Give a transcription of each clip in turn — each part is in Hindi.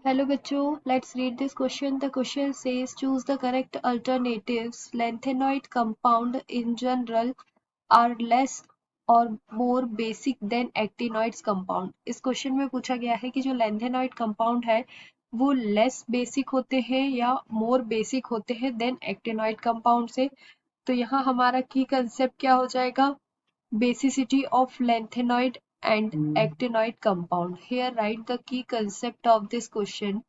Hello बच्चों, let's read this question. The question says choose the correct alternatives. Lanthanoid compound in general are less or more basic than actinoids compound. इस क्वेश्चन में पूछा गया है कि जो लैंथेनॉइड कंपाउंड है वो लेस बेसिक होते हैं या मोर बेसिक होते हैं देन एक्टिनॉइड कंपाउंड से। तो यहाँ हमारा की कंसेप्ट क्या हो जाएगा? Basicity of lanthanoid and actinoid compound. Here write the key concept of this question.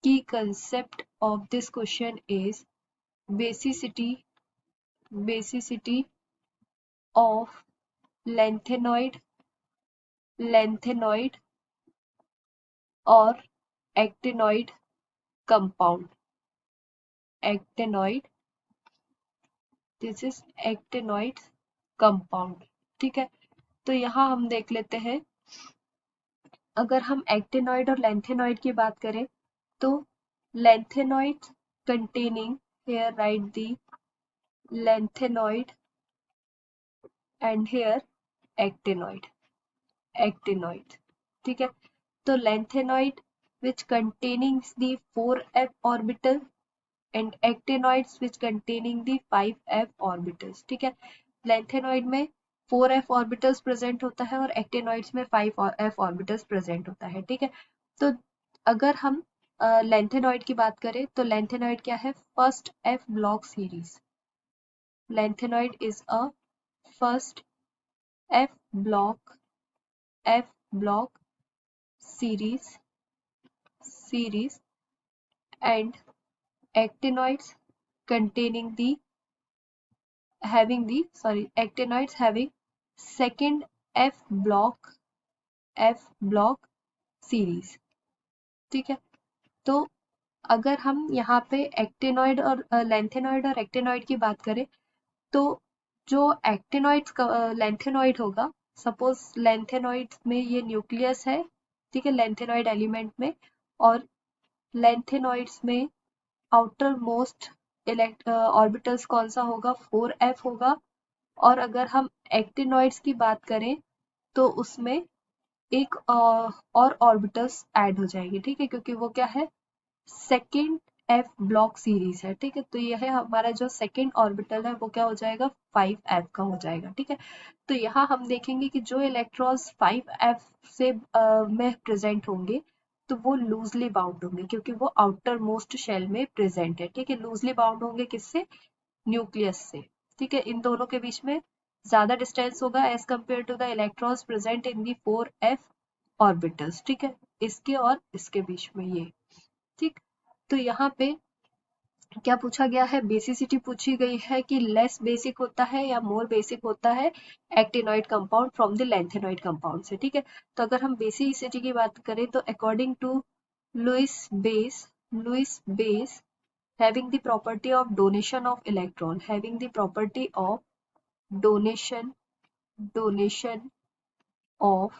Key concept of this question is basicity of lanthanoid or actinoid compound. Actinoid, this is actinoid compound. ठीक है, तो यहाँ हम देख लेते हैं। अगर हम एक्टिनॉइड और लैंथेनॉइड की बात करें तो lanthanoid containing, here write the lanthanoid and here actinoid, ठीक है। तो lanthanide which containing the 4f orbital and actinoids which containing the 5f orbitals, ठीक है। lanthanide में 4f orbitals प्रेजेंट होता है और actinoids में 5f orbitals प्रेजेंट होता है, ठीक है। तो अगर हम lanthanide की बात करें तो lanthanide क्या है? First f block series. Lanthanoid is a first f block series and actinoids containing the actinoids having second f block series, ठीक है। तो अगर हम यहाँ पे एक्टिनॉइड और लैंथेनॉइड और एक्टिनॉइड की बात करें तो जो एक्टिनॉइड लैंथेनॉइड होगा, सपोज लैंथेनॉइड में ये न्यूक्लियस है, ठीक है, लैंथेनॉइड एलिमेंट में, और लैंथेनॉइड्स में आउटर मोस्ट ऑर्बिटल्स कौन सा होगा? 4f होगा। और अगर हम एक्टिनॉइड्स की बात करें तो उसमें एक और ऑर्बिटल्स ऐड हो जाएगी, ठीक है, क्योंकि वो क्या है? सेकेंड एफ ब्लॉक सीरीज है, ठीक है। तो यह है हमारा जो सेकेंड ऑर्बिटल है वो क्या हो जाएगा? 5f का हो जाएगा, ठीक है। तो यहाँ हम देखेंगे कि जो इलेक्ट्रॉन्स 5f से में प्रेजेंट होंगे तो वो लूजली बाउंड होंगे क्योंकि वो आउटर मोस्ट शेल में प्रेजेंट है, ठीक है। लूजली बाउंड होंगे किससे? न्यूक्लियस से, ठीक है। इन दोनों के बीच में ज्यादा डिस्टेंस होगा as compare to the electrons present in the 4f orbitals, ठीक है, इसके और इसके बीच में ये, ठीक। तो यहाँ पे क्या पूछा गया है? बेसिसिटी पूछी गई है कि लेस बेसिक होता है या मोर बेसिक होता है actinoid compound from the lanthanoid compound से, ठीक है। तो अगर हम बेसिसिटी की बात करें तो according to Lewis base having the property of donation of electron, having the property of donation of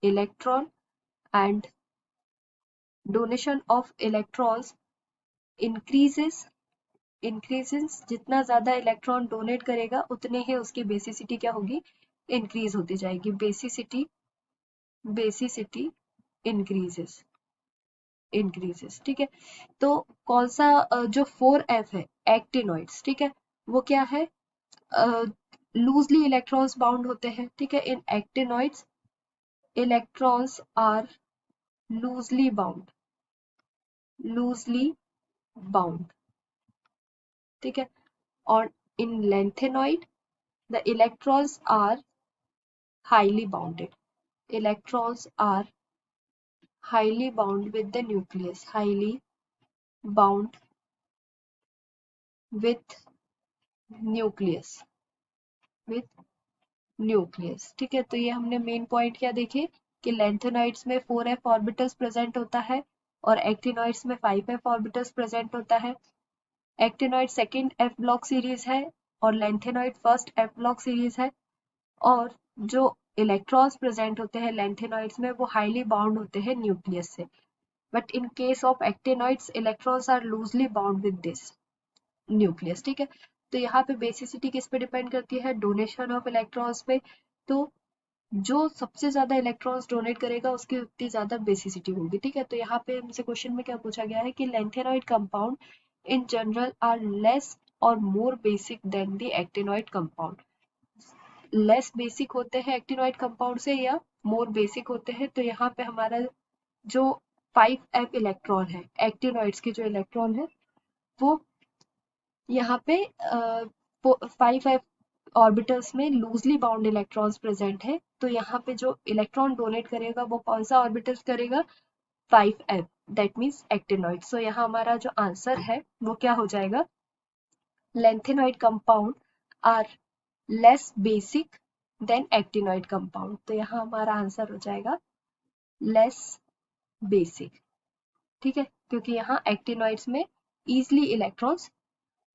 electron, and donation of electrons increases जितना ज्यादा इलेक्ट्रॉन डोनेट करेगा उतने ही उसकी बेसिसिटी क्या होगी? इंक्रीज होती जाएगी। बेसिसिटी इंक्रीजेस, ठीक है। तो कौन सा जो 4f है एक्टिनॉइड्स, ठीक है, वो क्या है? लूजली इलेक्ट्रॉन्स बाउंड होते हैं, ठीक है। In actinoids electrons are loosely bound, ठीक है। और इन lengthenoid the electrons are highly bounded. Electrons are highly bound with the nucleus, highly bound with nucleus, ठीक है। तो ये हमने मेन पॉइंट क्या देखे कि lengthenoids में 4f ऑर्बिटल्स प्रेजेंट होता है और actinoids में 5f ऑर्बिटल्स प्रेजेंट होता है। Actinoid second f block series है और lengthenoid first f block series है। और जो इलेक्ट्रॉन्स प्रेजेंट होते हैं lengthenoids में वो हाईली बाउंड होते हैं न्यूक्लियस से। But in case of actinoids electrons are loosely bound with this nucleus, ठीक है। तो यहाँ पे बेसिसिटी किस पे डिपेंड करती है? डोनेशन ऑफ इलेक्ट्रॉन्स पे। तो जो सबसे ज्यादा इलेक्ट्रॉन्स डोनेट करेगा उसकी उतनी ज्यादा बेसिसिटी होगी। ठीक है, तो यहाँ पे हमसे क्वेश्चन में क्या पूछा गया है कि lanthanoid compound in general are less और more basic than the actinoid compound. Less basic होते हैं एक्टिनॉइड कंपाउंड से या मोर बेसिक होते हैं। तो यहाँ पे हमारा जो 5f इलेक्ट्रॉन है एक्टिनॉइड्स के जो इलेक्ट्रॉन है वो यहाँ पे 5f ऑर्बिटल्स में लूजली बाउंड इलेक्ट्रॉन्स प्रेजेंट है। तो यहाँ पे जो इलेक्ट्रॉन डोनेट करेगा वो कौन सा ऑर्बिटल्स करेगा, 5f, दैट मीन्स एक्टिनॉइड। सो यहाँ हमारा जो आंसर है वो क्या हो जाएगा, lanthanoid compound are less basic than actinoid compound. तो यहाँ हमारा आंसर हो जाएगा लेस बेसिक। ठीक है, क्योंकि यहाँ एक्टिनॉइड्स में इजिली इलेक्ट्रॉन्स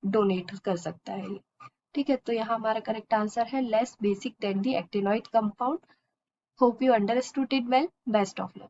डोनेट कर सकता है ये। ठीक है, तो यहाँ हमारा करेक्ट आंसर है less basic than the actinoid compound. Hope you understood it well. Best of luck.